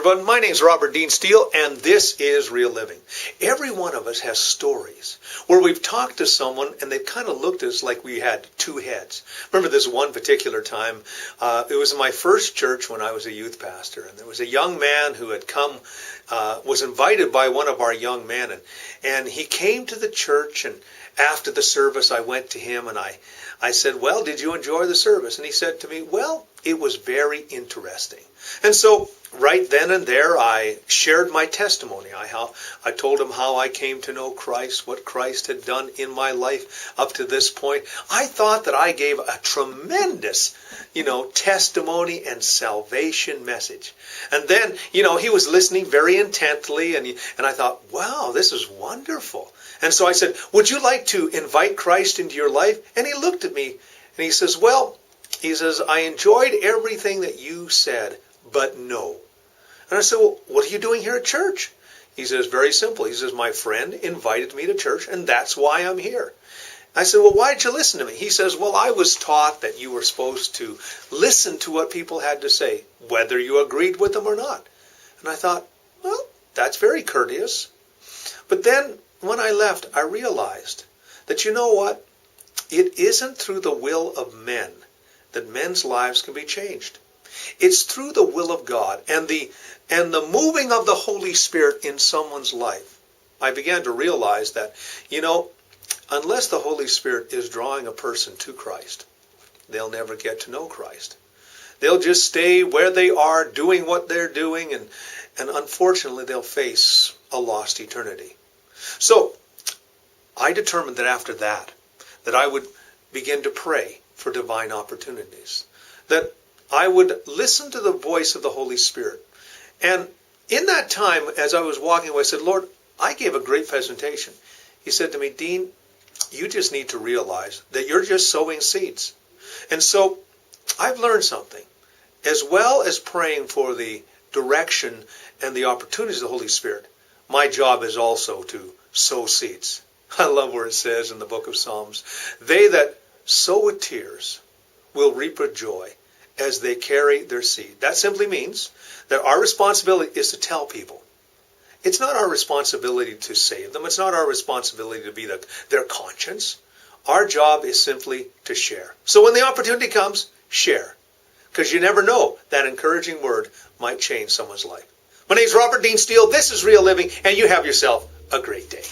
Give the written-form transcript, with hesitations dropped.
everyone. My name is Robert Dean Steele, and this is Real Living. Every one of us has stories where we've talked to someone and they've kind of looked at us like we had two heads. Remember this one particular time, it was in my first church when I was a youth pastor, and there was a young man who had come, was invited by one of our young men, and he came to the church, and after the service I went to him and I said, well, did you enjoy the service? And he said to me, well, it was very interesting. And so right then and there, I shared my testimony. I told him how I came to know Christ, what Christ had done in my life up to this point. I thought that I gave a tremendous, testimony and salvation message. And then, he was listening very intently, and I thought, wow, this is wonderful. And so I said, would you like to invite Christ into your life? And he looked at me and he says, I enjoyed everything that you said, but no. And I said, well, what are you doing here at church? He says, very simple. He says, my friend invited me to church, and that's why I'm here. I said, well, why did you listen to me? He says, well, I was taught that you were supposed to listen to what people had to say, whether you agreed with them or not. And I thought, well, that's very courteous. But then when I left, I realized that, you know what? It isn't through the will of men that men's lives can be changed. It's through the will of God and the moving of the Holy Spirit in someone's life. I began to realize that, unless the Holy Spirit is drawing a person to Christ, they'll never get to know Christ. They'll just stay where they are, doing what they're doing, and unfortunately they'll face a lost eternity. So I determined that after that I would begin to pray for divine opportunities, that I would listen to the voice of the Holy Spirit. And in that time, as I was walking away, I said, Lord, I gave a great presentation. He said to me, Dean, you just need to realize that you're just sowing seeds. And so I've learned something. As well as praying for the direction and the opportunities of the Holy Spirit, my job is also to sow seeds. I love where it says in the book of Psalms, they that sow with tears will reap with joy as they carry their seed. That simply means that our responsibility is to tell people. It's not our responsibility to save them. It's not our responsibility to be their conscience. Our job is simply to share. So when the opportunity comes, share. Because you never know, that encouraging word might change someone's life. My name is Robert Dean Steele. This is Real Living, and you have yourself a great day.